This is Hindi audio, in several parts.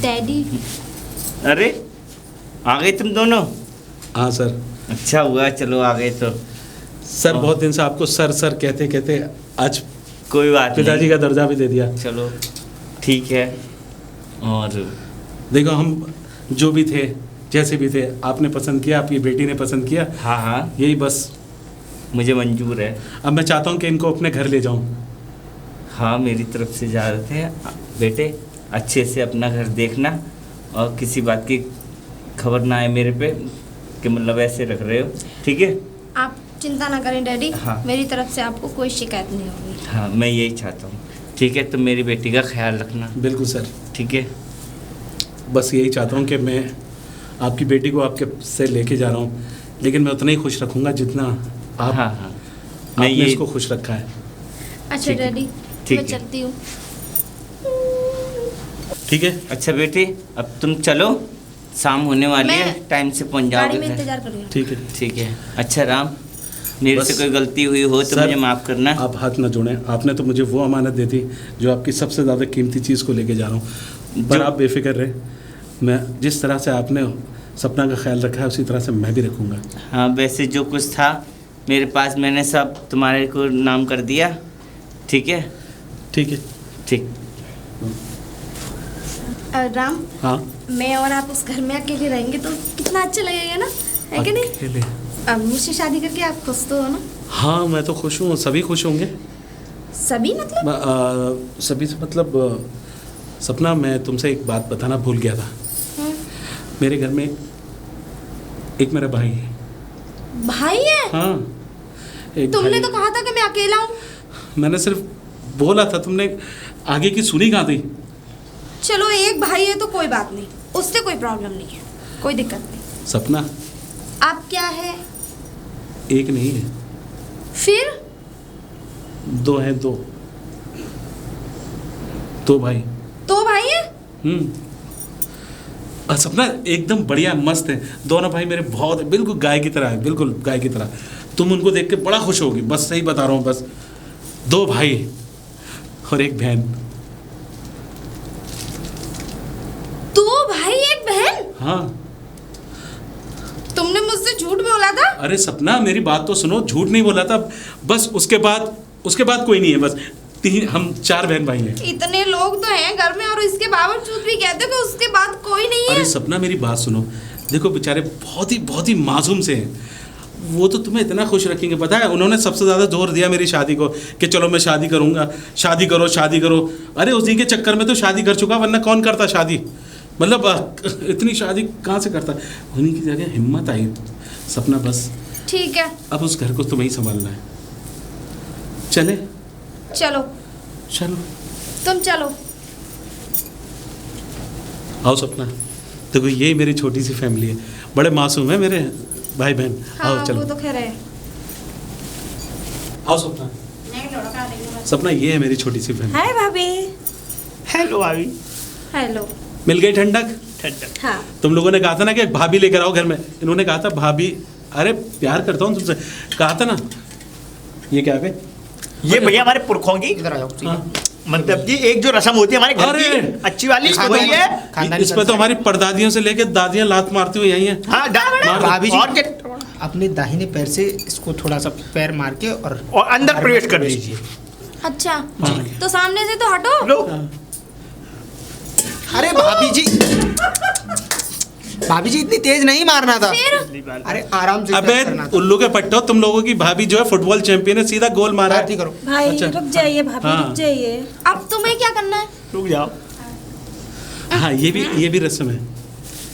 डैडी। अरे आ गए तुम दोनों? हाँ सर। अच्छा हुआ चलो आ गए तो। सर बहुत दिन से आपको सर सर कहते कहते आज कोई बात नहीं, पिताजी का दर्जा भी दे दिया। चलो ठीक है। और देखो हम जो भी थे जैसे भी थे आपने पसंद किया, आपकी बेटी ने पसंद किया। हाँ हाँ यही बस मुझे मंजूर है। अब मैं चाहता हूँ कि इनको अपने घर ले जाऊँ। हाँ मेरी तरफ से जा रहे थे बेटे, अच्छे से अपना घर देखना और किसी बात की खबर ना आए मेरे पे कि मतलब ऐसे रख रहे हो, ठीक है? आप चिंता ना करें डैडी। हाँ। मेरी तरफ से आपको कोई शिकायत नहीं होगी। हाँ मैं यही चाहता हूँ, ठीक है? तो मेरी बेटी का ख्याल रखना। बिल्कुल सर। ठीक है। बस यही चाहता हूँ कि मैं आपकी बेटी को आपके से लेके जा रहा हूँ, लेकिन मैं उतना ही खुश रखूँगा जितना आप हाँ हाँ आपने ये इसको खुश रखा है। अच्छा ठीक है, डैडी ठीक मैं है। चलती हूँ। ठीक है। अच्छा बेटी अब तुम चलो, शाम होने वाली है, मैं टाइम से पहुँच गाड़ी जाओगे में घर। इंतजार करूँगी। ठीक है। ठीक है। अच्छा राम, मेरे बस से कोई गलती हुई हो तो सर, मुझे माफ़ करना। आप हाथ न जोड़ें। आपने तो मुझे वो अमानत दी थी जो आपकी सबसे ज़्यादा कीमती चीज़ को लेके जा रहा हूँ। पर जो- आप बेफिक्र रहे, मैं जिस तरह से आपने सपना का ख्याल रखा है उसी तरह से मैं भी रखूँगा। हाँ वैसे जो कुछ था मेरे पास मैंने सब तुम्हारे को नाम कर दिया, ठीक है? ठीक है। ठीक। राम, हाँ मैं और आप उस घर में अकेले रहेंगे तो कितना अच्छा लगेगा ना, है कि नहीं? अकेले। अब मुझसे शादी करके आप खुश तो हो ना? हाँ मैं तो खुश हूँ, सभी खुश होंगे। सभी मतलब? सभी से मतलब सपना, मैं तुमसे एक बात बताना भूल गया था। मेरे घर में एक मेरा भाई है। भाई है? हाँ एक तुमने भाई। तो कहा था कि मैं अकेला हूँ। मैंने सिर्फ बोला था, तुमने आगे की सुनी कहाँ थी? चलो एक भाई है तो कोई बात नहीं, उससे कोई प्रॉब्लम नहीं है, कोई दिक्कत नहीं। सपना आप क्या है? एक नहीं है, फिर? दो हैं, दो दो भाई। तो भाई है? और सपना एकदम बढ़िया मस्त है। दोनों भाई मेरे बहुत बिल्कुल गाय की तरह है, बिल्कुल गाय की तरह। तुम उनको देख के बड़ा खुश होगी, बस सही बता रहा हूँ। बस दो भाई और एक बहन। दो भाई एक बहन? हाँ। तुमने मुझसे झूठ बोला था? अरे सपना मेरी बात तो सुनो, झूठ नहीं बोला था। बस उसके बाद कोई नहीं है, बस तीन, हम चार बहन भाई हैं। इतने लोग तो हैं घर में और इसके बावजूद भी कहते हो कि उसके बाद कोई नहीं है। अरे सपना मेरी बात सुनो, देखो बेचारे बहुत ही मासूम से हैं। वो तो तुम्हें इतना खुश रखेंगे, पता है उन्होंने सबसे ज़्यादा जोर दिया मेरी शादी को कि चलो मैं शादी करूँगा, शादी करो शादी करो। अरे उसी के चक्कर में तो शादी कर चुका, वरना कौन करता शादी? मतलब इतनी शादी कहाँ से करता? उन्हीं की जगह हिम्मत आई। सपना बस ठीक है अब उस घर को तुम्हें ही संभालना है। चले? चलो, चलो तुम चलो। आओ सपना, देखो ये मेरी छोटी सी फैमिली है, बड़े मासूम है मेरे भाई बहन। हाँ आओ चलो। वो तो खैर है। आओ सपना। सपना ये है मेरी छोटी सी फैमिली। हाय भाभी। हेलो भाभी। हेलो। मिल गई ठंडक? ठंडक। हाँ तुम लोगों ने कहा था ना कि एक भाभी लेकर आओ घर में, इन्होंने कहा था भाभी। अरे प्यार करता हूँ तुमसे, कहा था ना। ये क्या है? ये भैया हमारे पुरखों की इधर आ जाओ। हाँ। मतलब कि एक जो रस्म होती है हमारे घर अरे! की अच्छी वाली इसमें वही तो- है। खानदानी इसमें तो हमारी परदादियों से लेकर दादियां लात मारती हुई यही हैं। हाँ भाभी जी, और क्या- अपने दाहिने पैर से इसको थोड़ा सा पैर मार के और अंदर प्रवेश कर दीजिए। अच्छा हाँ। तो सामने से तो हटो। लो अरे भाभी जी, भाभी जी इतनी तेज नहीं मारना था। फिर? अरे आराम से अबे करना था। उल्लू के पट्टो, तुम लोगों की भाभी जो है फुटबॉल चैंपियन है, सीधा गोल मारा बात ही है। करो। भाई अच्छा। रुक जाइए भाभी, हाँ। रुक जाइए। अब तुम्हें क्या करना है? रुक जाओ, हाँ ये भी रस्म है।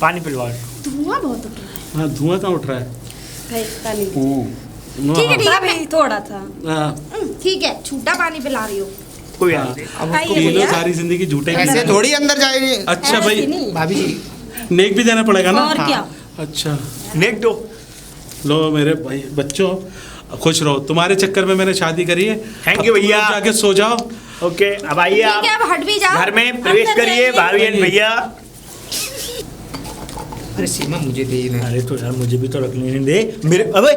पानी पिलवा। धुआं बहुत उठ रहा है। हाँ धुआं कहाँ उठ रहा है? भाई पानी ठीक है ठीक है भाभी थोड़ा था। हाँ, ठीक है, छूटा पानी पिला रही हो। कोई हाँ। बात नहीं। अब आइए उसको पी लो, भैया। सारी जिंदगी झूठे ही ऐसे पीना। थोड़ी अंदर जाएगी। अच्छा ऐसे भाई, नहीं। भाभी जी नेक भी देना पड़ेगा ना? और क्या? अच्छा नेक दो। लो मेरे भाई बच्चों, खुश रहो। तुम्हारे चक्कर में मैंने शादी करी है। Thank अब you तुम भैया। लोग जाके सो जाओ। ओके अब आइए ठीक आप है, अब हट भी जाओ। घर में प्रवेश अंदर करिए जाइए। भाभी एंड भैया। अरे सीमा मुझे दे दे। अरे तो यार मुझे भी तो रखने दे मेरे। अबे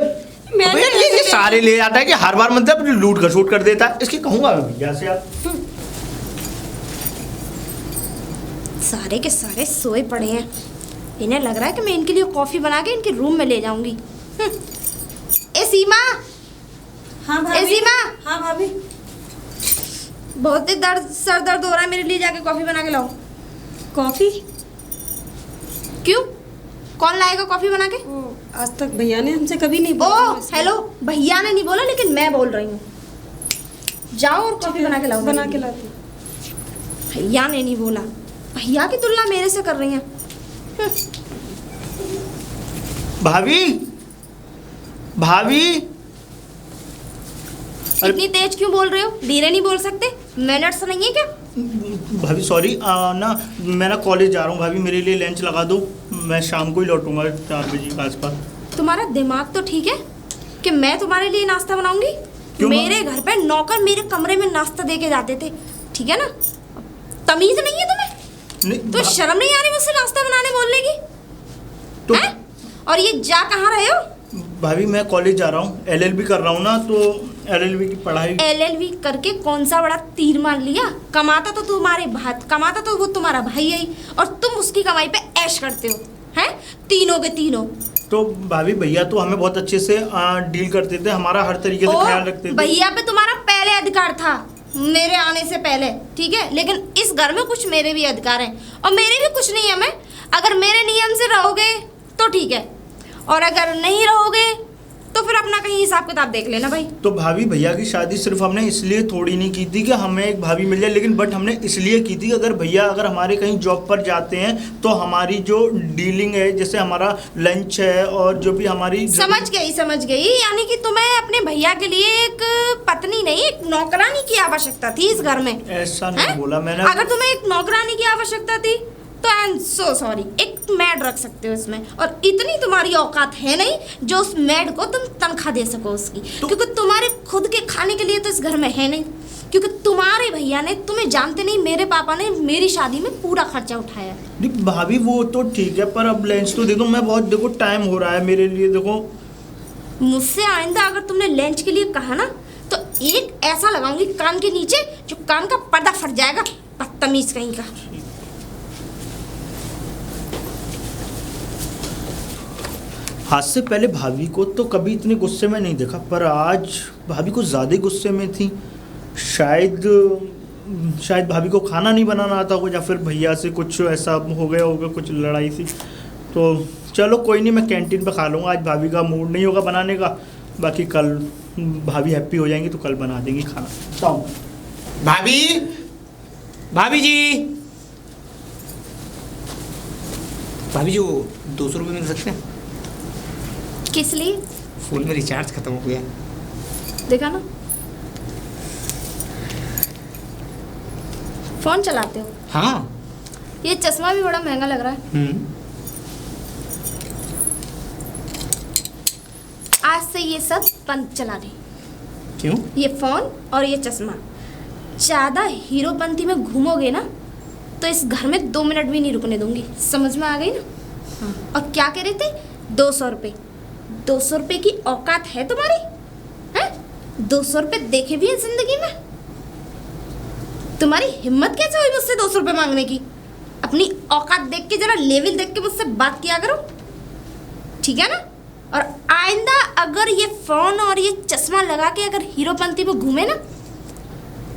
मैंने अबे ये कैसे सारे ले आता है कि हर बार मतलब लूट घसूट कर देता है। इसकी कहूँगा मैं भैया से आप। सारे के सारे सोए पड़े हैं। इन्हें लग रहा है कि मैं इनके लिए कॉफ़ी बना के इनके रूम में ले जाऊंगी। ए सीमा, हाँ ए भाभी। सीमा, हाँ भाभी। बहुत ही सर दर्द हो रहा है, मेरे लिए जाके कॉफ़ी बना के लाओ। कॉफी? क्यों? कौन लाएगा कॉफ़ी बना के? आज तक भैया ने हमसे कभी नहीं ओ बोला इसलिए। हेलो, भैया ने नहीं बोला लेकिन मैं बोल रही हूँ। जाओ और कॉफ़ी बना के लाओ। बना मेरे के लिए। लाती हूँ। भैया ने नहीं बोला, भैया की तुलना मेरे से कर रही हैं। भाभी, भाभी। इतनी तेज क्यों बोल रहे हो? धीरे नहीं बोल सकते? मैनर्स नहीं है क्या? भाभी सॉरी ना, मैं ना कॉलेज जा रहा हूँ भाभी, मेरे लिए लंच लगा दो, मैं शाम को ही लौटूंगा 4 बजे के आसपास। तुम्हारा दिमाग तो ठीक है कि मैं तुम्हारे लिए नाश्ता बनाऊंगी? क्यों मेरे घर पे नौकर मेरे कमरे में नाश्ता दे के जाते थे, ठीक है ना? तमीज नहीं है तुम्हें? नहीं तो शर्म नहीं आ रही मुझसे नाश्ता बनाने बोलने की? तो हैं? और ये जा कहाँ रहे हो? भाभी मैं कॉलेज जा रहा हूँ, LLB कर रहा हूँ ना, तो LLB की पढ़ाई। LLB करके कौन सा बड़ा तीर मान लिया? कमाता तो कमाता तो वो तुम्हारा भाई है ही, और तुम उसकी कमाई पे ऐश करते हो, हैं? तीनों के तीनों। तो भाभी भैया तो हमें बहुत अच्छे से डील करते थे, हमारा हर तरीके से ख्याल रखते थे। भैया पे तुम्हारा पहले अधिकार था, मेरे आने से पहले, ठीक है? लेकिन इस घर में कुछ मेरे भी अधिकार हैं, और मेरे भी कुछ नियम है। अगर मेरे नियम से रहोगे तो ठीक है, और अगर नहीं रहोगे तो फिर अपना कहीं हिसाब किताब देख लेना भाई। तो भाभी भैया की शादी सिर्फ हमने इसलिए थोड़ी नहीं की थी कि हमें एक भाभी मिल जाए, लेकिन बट हमने इसलिए की थी कि अगर भैया अगर हमारे कहीं जॉब पर जाते हैं तो हमारी जो डीलिंग है, जैसे हमारा लंच है और जो भी हमारी समझ गई, यानी कि तुम्हें अपने भैया के लिए एक पत्नी नहीं, एक नौकरानी की आवश्यकता थी इस घर में। ऐसा नहीं हैं? बोला मैंने। अगर तुम्हें एक नौकरानी की आवश्यकता थी तो आई एम सो सॉरी, एक मैड रख सकते हो इसमें, और इतनी तुम्हारी औकात है नहीं जो उस मैड को तुम तनख्वाह दे सको उसकी, क्योंकि तुम्हारे खुद के खाने के लिए तो इस घर में है नहीं, क्योंकि तुम्हारे भैया ने, तुम्हें जानते नहीं, मेरे पापा ने मेरी शादी में पूरा खर्चा उठाया। नहीं भाभी वो तो ठीक है, पर अब लंच तो दे दो, मैं बहुत देखो टाइम हो रहा है मेरे लिए। देखो मुझसे आइंदा अगर तुमने लंच के लिए कहा ना तो एक ऐसा लगाऊंगी कान के नीचे जो कान का पर्दा फट जाएगा, बदतमीज कहीं का। आज से पहले भाभी को तो कभी इतने गुस्से में नहीं देखा, पर आज भाभी को ज़्यादा ही गुस्से में थी। शायद भाभी को खाना नहीं बनाना आता हो, या फिर भैया से कुछ ऐसा हो गया होगा, कुछ लड़ाई सी। तो चलो कोई नहीं, मैं कैंटीन पे खा लूँगा, आज भाभी का मूड नहीं होगा बनाने का। बाकी कल भाभी हैप्पी हो जाएंगी तो कल बना देंगी खाना। भाभी, भाभी जी, भाभी जी वो 200 रुपये मिल सकते हैं? किस लिए? फ़ोन में रिचार्ज खत्म हो गया। देखा ना, फोन चलाते हो? हाँ। ये चश्मा भी बड़ा महंगा लग रहा है। आज से ये सब बंद चलाने। क्यों? ये फोन और ये चश्मा, ज़्यादा हीरोपंती में घूमोगे ना तो इस घर में 2 मिनट भी नहीं रुकने दूंगी, समझ में आ गई ना? हाँ। और क्या कह रहे थे? 200 रुपये। 200 रुपये की औकात है तुम्हारी? हैं? 200 रुपये देखे भी है जिंदगी में? तुम्हारी हिम्मत कैसे हुई मुझसे 200 रुपये मांगने की? अपनी औकात देख के, जरा लेवल देख के मुझसे बात किया करो, ठीक है ना? और आइंदा अगर ये फोन और ये चश्मा लगा के अगर हीरोपंती में घूमे ना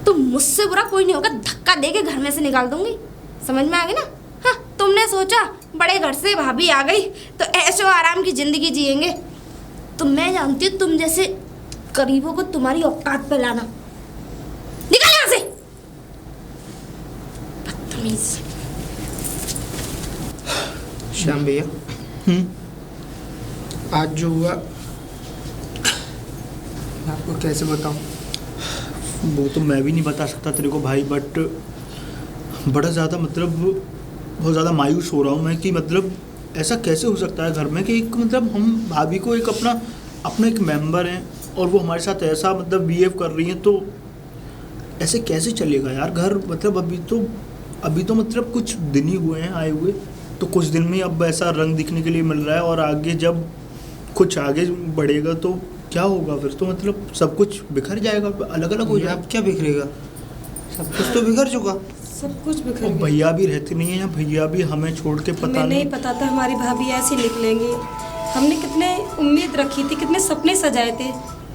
तो मुझसे बुरा कोई नहीं होगा, धक्का दे के घर में से निकाल दूंगी, समझ में आ गई ना? हाँ, तुमने सोचा बड़े घर से भाभी आ गई तो ऐशो आराम की जिंदगी जिएंगे, तो मैं जानती हूँ तुम जैसे गरीबों को तुम्हारी औकात पे लाना। निकल यहाँ से, बदतमीज। श्याम भैया, आज जो हुआ मैं आपको कैसे बताऊं? वो तो मैं भी नहीं बता सकता तेरे को भाई, बट बड़ा ज़्यादा मतलब बहुत ज़्यादा मायूस हो रहा हूँ मैं कि मतलब ऐसा कैसे हो सकता है घर में कि एक मतलब हम भाभी को एक अपना एक मेंबर हैं और वो हमारे साथ ऐसा मतलब बिहेव कर रही हैं, तो ऐसे कैसे चलेगा यार घर? मतलब अभी तो मतलब कुछ दिन ही हुए हैं आए हुए, तो कुछ दिन में अब ऐसा रंग दिखने के लिए मिल रहा है, और आगे जब कुछ आगे बढ़ेगा तो क्या होगा फिर? तो मतलब सब कुछ बिखर जाएगा, अलग अलग हो जाएगा। अब क्या बिखरेगा? सब कुछ तो बिखर चुका। सब कुछ बिखर और गया। भैया भी रहते नहीं है, भैया भी हमें छोड़ के पता हमें नहीं नहीं। पता था हमारी भाभी ऐसी निकलेंगी। हमने कितने उम्मीद रखी थी, कितने सपने सजाए थे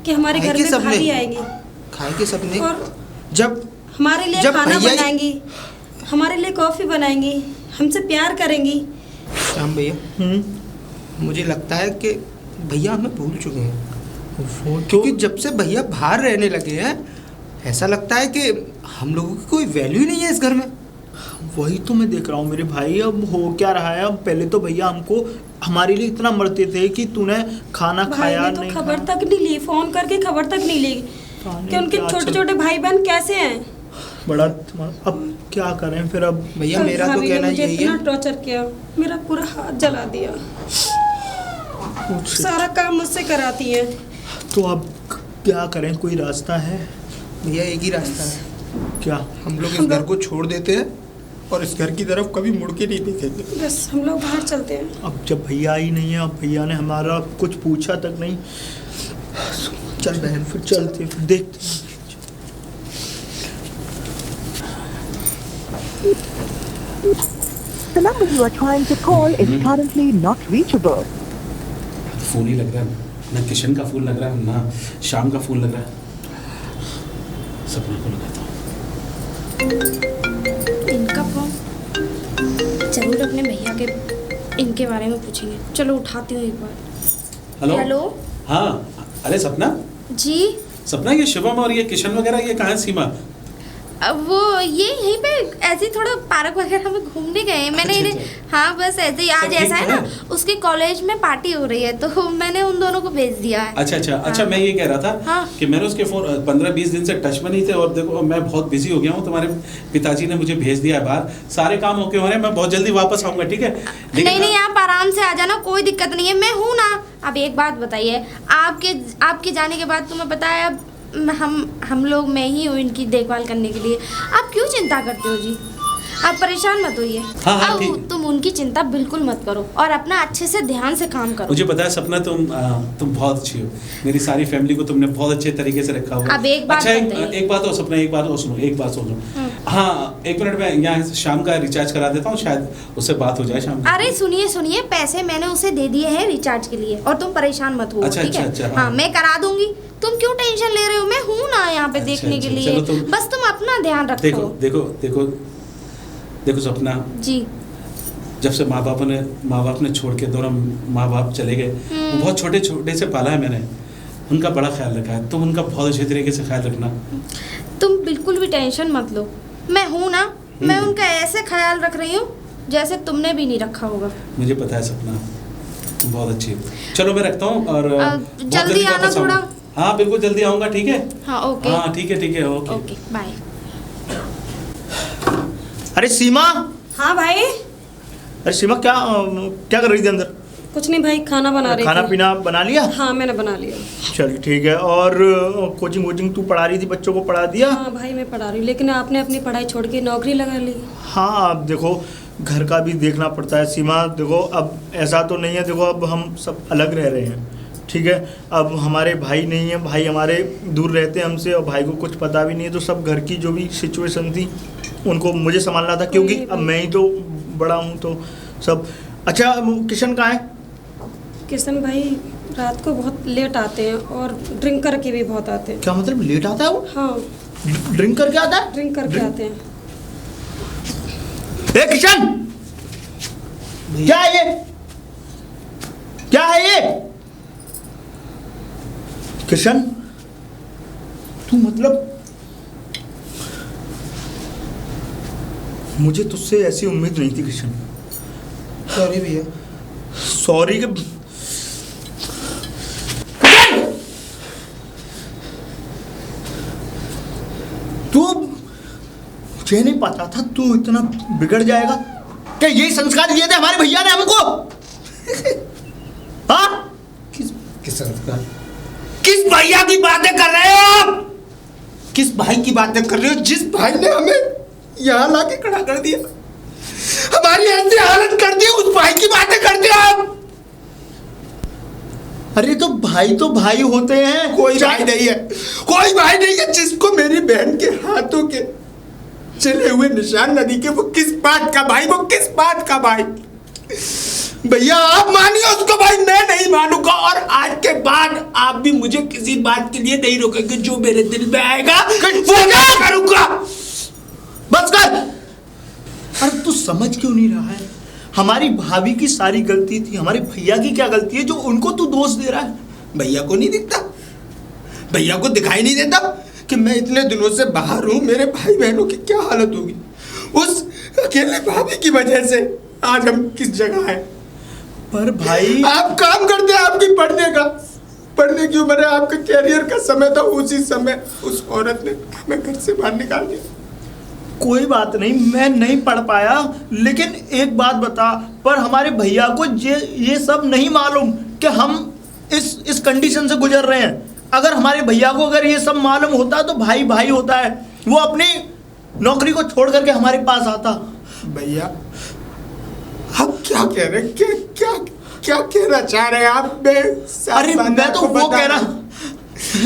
कि हमारे खाए घर के में सपने? भाभी आएगी खाए के सपने और जब हमारे लिए जब खाना भैया ही- बनाएंगी, हमारे लिए कॉफ़ी बनाएंगी, हमसे प्यार करेंगी। श्याम भैया, मुझे लगता है कि भैया हमें भूल चुके हैं, वो तो क्योंकि जब से भैया बाहर रहने लगे हैं ऐसा लगता है कि हम लोगों की कोई वैल्यू ही नहीं है इस घर में। वही तो मैं देख रहा हूँ मेरे भाई। अब हो क्या रहा है, अब पहले तो भैया हमको हमारे लिए इतना मरते थे कि तूने खाना भाई खाया ने तो नहीं खबर खाया। तक नहीं ली, फोन करके खबर तक नहीं ली कि उनके क्या छोटे चल- छोटे भाई बहन कैसे हैं। बड़ा अब क्या करें फिर। अब भैया मेरा तो भाभी ने कहना मुझे यही इतना है, टॉर्चर किया, मेरा पूरा हाथ जला दिया, सारा काम मुझसे कराती है। तो अब क्या करें, कोई रास्ता है भैया एक ही रास्ता है, क्या? हम लोग इस घर को छोड़ देते हैं और इस घर की तरफ कभी मुड़ के नहीं देखेंगे। बस हम लोग बाहर चलते हैं। अब जब भैया ही नहीं है, अब भैया ने हमारा कुछ पूछा तक नहीं। चल बहन फिर चलते फिर देखते हैं। The number you are trying to call is currently not reachable. Phone ही लग रहा है ना, किशन का फोन लग रहा है ना शाम का फोन लग रहा है। सपना को लगाता हूँ। इनका फोन जरूर अपने भैया के इनके बारे में पूछेंगे। चलो उठाती हूँ एक बार। Hello hello. हाँ, अरे सपना, जी सपना ये शिवम और ये किशन वगैरह ये कहाँ है? सीमा वो ये यहीं पे ऐसे ही थोड़ा पार्क वगैरह में घूमने गए हैं। मैंने अच्छा, इन्हें हाँ बस ऐसे ही आज सब ठीक ऐसा है ना, है? उसके कॉलेज में पार्टी हो रही है तो मैंने उन दोनों को भेज दिया है। अच्छा, मैं ये कह रहा था हाँ। कि मैंने उसके फोन 15-20 दिन से टच में नहीं थे और देखो मैं बहुत बिजी हो गया हूँ। तुम्हारे पिताजी ने मुझे भेज दिया है बाहर, सारे काम होके हो रहे हैं। मैं बहुत जल्दी वापस आऊंगा, ठीक है? नहीं आप आराम से आ जाना, कोई दिक्कत नहीं है, मैं हूँ ना। अब एक बात बताइए, आपके जाने के बाद तुम्हें पता है अब हम लोग मैं ही हूँ इनकी देखभाल करने के लिए। आप क्यों चिंता करते हो जी? आप परेशान मत होइए। हाँ, अब ठीक। तुम उनकी चिंता बिल्कुल मत करो और अपना अच्छे से ध्यान से काम करो। मुझे पता है सपना, तुम बहुत अच्छी हो। मेरी सारी फैमिली को तुमने बहुत अच्छे तरीके से रखा हुआ। अब एक बात अच्छा, बताइए। एक बात और सपना, एक बात और सुनो, एक बात सुनो। हाँ, 1 मिनट में यहाँ शाम का रिचार्ज करा देता हूँ, शायद उससे बात हो जाए शाम को। अरे सुनिए, पैसे मैंने उसे दे दिए हैं रिचार्ज के लिए और तुम परेशान मत हो। अच्छा, ठीक है? अच्छा, हाँ। हाँ मैं करा दूंगी, तुम क्यों टेंशन ले रहे हो? मैं हूँ ना यहाँ पे अच्छा, देखने के अच्छा, लिए। चलो तुम- बस तुम अपना ध्यान रखो। देखो सपना, जी जब से माँ बाप ने छोड़ के दोनों माँ बाप चले गए, वो बहुत छोटे से पाला है मैंने, उनका बड़ा ख्याल रखा है। तुम उनका बहुत अच्छे तरीके से ख्याल रखना। तुम बिल्कुल भी टेंशन मत लो, मैं हूँ ना। मैं उनका ऐसे ख्याल रख रही हूँ जैसे तुमने भी नहीं रखा होगा। मुझे पता है सपना, तुम बहुत अच्छी हो। चलो मैं रखता हूँ और बहुत जल्दी आना वापस आऊंगा। थोड़ा। हाँ बिल्कुल जल्दी आऊँगा, ठीक है? हाँ ओके। हाँ ठीक है, ओके। Okay bye. अरे सीमा, हाँ भाई, अरे सीमा क्या कर रही थी अंदर? कुछ नहीं भाई, खाना बना रही खाना थी। पीना बना लिया? हाँ मैंने बना लिया। चल ठीक है। और कोचिंग तू पढ़ा रही थी, बच्चों को पढ़ा दिया? हाँ भाई मैं पढ़ा रही हूँ, लेकिन आपने अपनी पढ़ाई छोड़ के नौकरी लगा ली। हाँ अब देखो घर का भी देखना पड़ता है सीमा। देखो अब ऐसा तो नहीं है, देखो अब हम सब अलग रह रहे हैं, ठीक है? अब हमारे भाई नहीं है, भाई हमारे दूर रहते हैं हमसे और भाई को कुछ पता भी नहीं है। तो सब घर की जो भी सिचुएशन थी उनको मुझे संभालना था, क्योंकि अब मैं ही तो बड़ा हूँ तो सब। अच्छा किशन कहाँ है? किशन भाई रात को बहुत लेट आते हैं और ड्रिंक करके भी बहुत आते हैं। क्या मतलब लेट आता है वो? हाँ ड्रिंक करके आता है? ड्रिंक करके आते हैं। ए किशन, क्या है ये? क्या है ये? किशन तू मतलब, मुझे तुझसे ऐसी उम्मीद नहीं थी किशन। सॉरी भैया। सॉरी के तू, मुझे नहीं पता था तू इतना बिगड़ जाएगा। क्या यही संस्कार दिए थे हमारे भैया ने हमको? हाँ? किस संस्कार? किस भैया की बातें कर रहे हो आप? किस भाई की बातें कर रहे हो? जिस भाई ने हमें यहाँ लाके खड़ा कर दिया, हमारी ऐसी हालत कर दी, उस भाई की बातें करते हो आप? अरे तो भाई होते हैं। कोई भाई नहीं है, कोई भाई नहीं है जिसको मेरी बहन के हाथों के चले हुए निशान नदी के, वो किस बात का भाई, वो किस बात का भाई? भैया आप मानिए उसको भाई, मैं नहीं मानूंगा। और आज के बाद आप भी मुझे किसी बात के लिए नहीं रोकेंगे। जो मेरे दिल में आएगा वो मैं करूंगा। बस कर। अरे तू समझ क्यों नहीं रहा है? हमारी भाभी की सारी गलती थी, हमारे भैया की क्या गलती है जो उनको तू दोष दे रहा है? भैया को नहीं दिखता? भैया को दिखाई नहीं देता कि मैं इतने दिनों से बाहर हूं? मेरे भाई बहनों की क्या हालत होगी उस अकेले भाभी की वजह से। आज हम किस जगह हैं? पर भाई आप काम करते हैं, आपकी पढ़ने की उम्र है, आपके कैरियर का समय था, उसी समय उस औरत ने हमें घर से बाहर निकाल दिया। कोई बात नहीं, मैं नहीं पढ़ पाया, लेकिन एक बात बता, पर हमारे भैया को ये सब नहीं मालूम कि हम इस कंडीशन से गुजर रहे हैं। अगर हमारे भैया को अगर ये सब मालूम होता तो भाई भाई होता है, वो अपनी नौकरी को छोड़ करके हमारे पास आता। भैया आप क्या कह रहे हैं? क्या कहना चाह रहे हैं आप? अरे मैं तो वो कह रहा,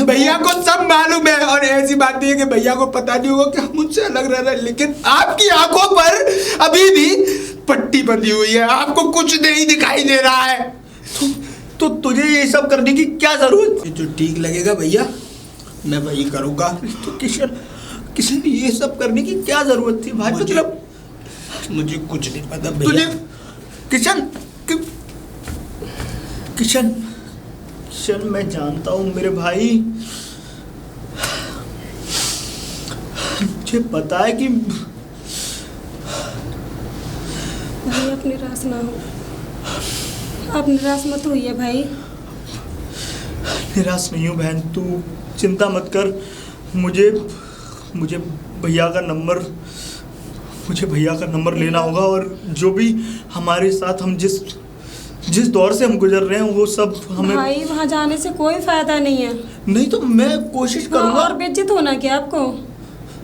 भैया को सब मालूम है, और ऐसी बात नहीं है कि भैया को पता नहीं होगा कि हम उनसे अलग रह रहे हैं, लेकिन आपकी आंखों पर अभी भी पट्टी बंधी हुई है, आपको कुछ नहीं दिखाई दे रहा है। तो तुझे ये सब करने की क्या जरूरत? जो ठीक लगेगा भैया मैं वही करूंगा। तो किशन ये सब करने की क्या जरूरत थी भाई? मतलब मुझे कुछ नहीं पता तुझे भैया। किशन मैं जानता हूँ मेरे भाई, मुझे पता है कि भाई आप निराश ना हो, आप निराश मत होइए भाई। निराश नहीं हूँ बहन, तू चिंता मत कर। मुझे भैया का नंबर लेना होगा, और जो भी हमारे साथ हम जिस दौर से हम गुजर रहे हैं वो सब हमें। भाई वहाँ जाने से कोई फायदा नहीं है। नहीं तो मैं कोशिश करूँगा। और बेइज्जत होना क्या आपको?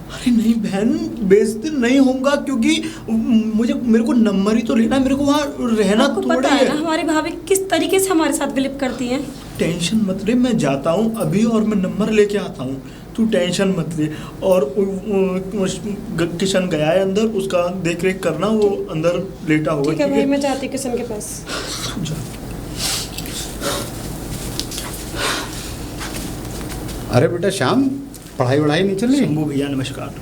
अरे नहीं बहन, बेइज्जत नहीं होऊंगा, क्योंकि मेरे को नंबर ही तो लेना है, मेरे को वहाँ रहना आपको पता है ना हमारी भाभी किस तरीके से हमारे साथ बिलीव करती हैं। टेंशन मत ले, मैं जाता हूँ अभी और मैं नंबर लेके आता हूँ, तू टेंशन मत ले। और किशन गया है अंदर, उसका देख रेख करना, वो अंदर लेटा होगा। ठीक है भाई, मैं जाती हूँ किशन के पास। अरे बेटा श्याम, पढ़ाई वढ़ाई नहीं चल रही? शंभू भैया नमस्कार।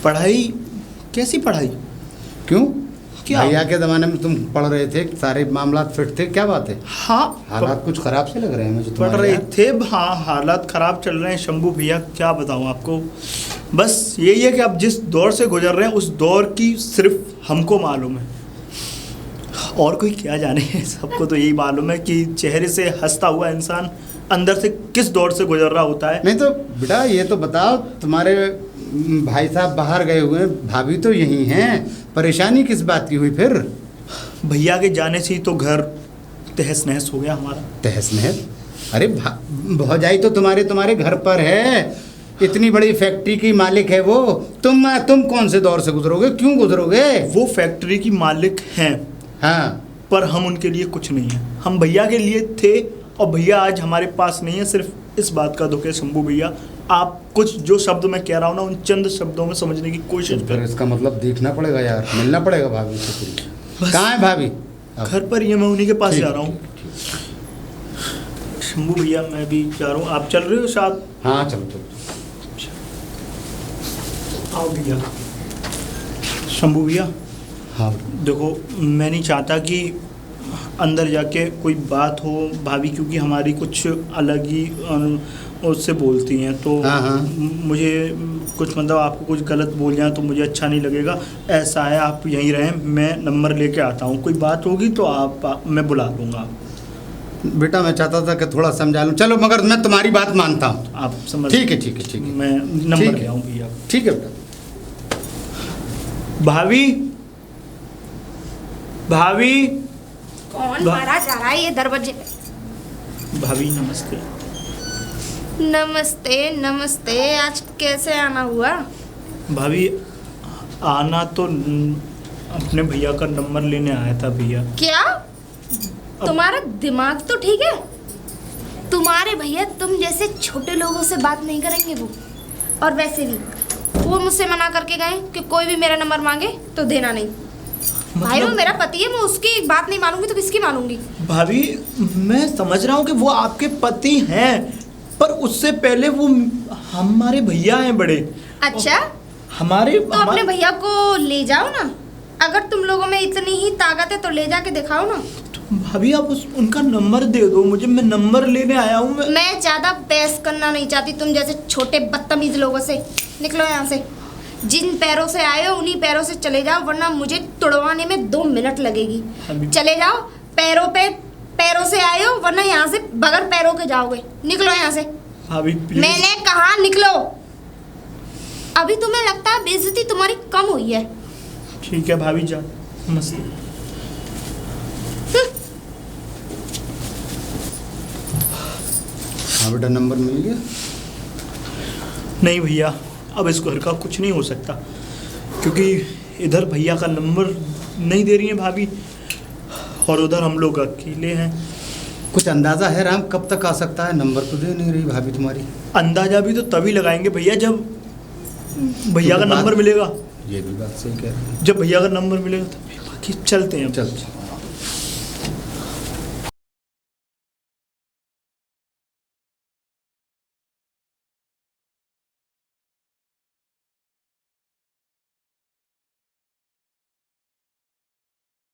पढ़ाई? कैसी पढ़ाई? क्यों? क्या? भैया के ज़माने में तुम पढ़ रहे थे, सारे मामला फिट थे, क्या बात है? हाँ, हालात कुछ खराब से लग रहे हैं मुझे पढ़ तुम्हारे रहे यार। थे। हाँ, हालात ख़राब चल रहे हैं शंभू भैया, क्या बताऊँ आपको। बस यही है कि आप जिस दौर से गुजर रहे हैं उस दौर की सिर्फ हमको मालूम है, और कोई क्या जाने। सबको तो यही मालूम है कि चेहरे से हंसता हुआ इंसान अंदर से किस दौर से गुजर रहा होता है। नहीं तो बेटा ये तो बताओ, तुम्हारे भाई साहब बाहर गए हुए हैं, भाभी तो यहीं हैं, परेशानी किस बात की हुई फिर? भैया के जाने से ही तो घर तहस नहस हो गया हमारा। तहस नहस? अरे भौजाई तो तुम्हारे घर पर है, इतनी बड़ी फैक्ट्री की मालिक है वो। तुम कौन से दौर से गुजरोगे, क्यों गुजरोगे? वो फैक्ट्री की मालिक हैं, हाँ, पर हम उनके लिए कुछ नहीं है। हम भैया के लिए थे, और भैया आज हमारे पास नहीं है। सिर्फ इस बात का दुख है शंभू भैया। आप कुछ जो शब्द मैं कह रहा हूँ ना, उन चंद शब्दों में समझने की कोशिश फिर करें। इसका मतलब देखना पड़ेगा यार, मिलना पड़ेगा भाभी से। कहाँ है भाभी? घर पर ही है, मैं उन्हीं के पास जा रहा हूँ। शंभू भैया मैं भी जा रहा हूँ, आप चल रहे हो साथ? हाँ चलो। आओ भैया। शंभू भैया, हाँ देखो मैं नहीं चाहता कि अंदर जाके कोई बात हो भाभी, क्योंकि हमारी कुछ अलग ही उससे बोलती हैं, तो हाँ। मुझे कुछ मतलब आपको कुछ गलत बोल जाए तो मुझे अच्छा नहीं लगेगा। ऐसा है, आप यहीं रहें, मैं नंबर लेके आता हूँ, कोई बात होगी तो मैं बुला लूँगा। बेटा मैं चाहता था कि थोड़ा समझा लूँ, चलो, मगर मैं तुम्हारी बात मानता हूँ। आप समझ? ठीक है। मैं नंबर ले आऊँ भैया। ठीक है बेटा। भाभी कौन मारा जा रहा है ये दरवाजे पे? भाभी नमस्ते। नमस्ते। आज कैसे आना हुआ? भाभी आना तो अपने भैया का नंबर लेने आया था भैया। क्या तुम्हारा दिमाग तो ठीक है? तुम्हारे भैया तुम जैसे छोटे लोगों से बात नहीं करेंगे वो। और वैसे भी वो मुझसे मना करके गए कि कोई भी मेरा नंबर मांगे तो देना नहीं। भाई वो मेरा पति है, मैं उसकी बात नहीं मानूंगी तो किसकी मानूंगी? भाभी मैं समझ रहा हूँ कि वो आपके पति हैं, पर उससे पहले वो हमारे भैया हैं बड़े। अच्छा, हमारे तो अपने भैया को ले जाओ ना। अगर तुम लोगों में इतनी ही ताकत है तो ले जाके दिखाओ ना। भाभी आप उनका नंबर दे दो मुझे, मैं नंबर लेने आया हूँ। मैं ज्यादा बहस करना नहीं चाहती तुम जैसे छोटे बदतमीज लोगों से। निकलो यहाँ से। जिन पैरों से आए हो उन्हीं पैरों से चले जाओ, वरना मुझे तुड़वाने में 2 मिनट लगेगी। चले जाओ। पैरों से आए हो, वरना यहाँ से बगैर पैरों के जाओगे। निकलो यहाँ से। भाभी मैंने कहा निकलो। अभी तुम्हें लगता है बेइज्जती तुम्हारी कम हुई है? ठीक है भाभी जान, नमस्ते। हाँ बेटा, नंबर मिल गया? नहीं भैया, अब इस घर का कुछ नहीं हो सकता, क्योंकि इधर भैया का नंबर नहीं दे रही है भाभी, और उधर हम लोग अकेले हैं। कुछ अंदाज़ा है राम कब तक आ सकता है? नंबर तो दे नहीं रही भाभी तुम्हारी। अंदाजा भी तो तभी लगाएंगे भैया जब भैया का नंबर मिलेगा। ये भी बात सही कह रहे हैं। जब भैया का नंबर मिलेगा तभी। बाकी चलते हैं। चल।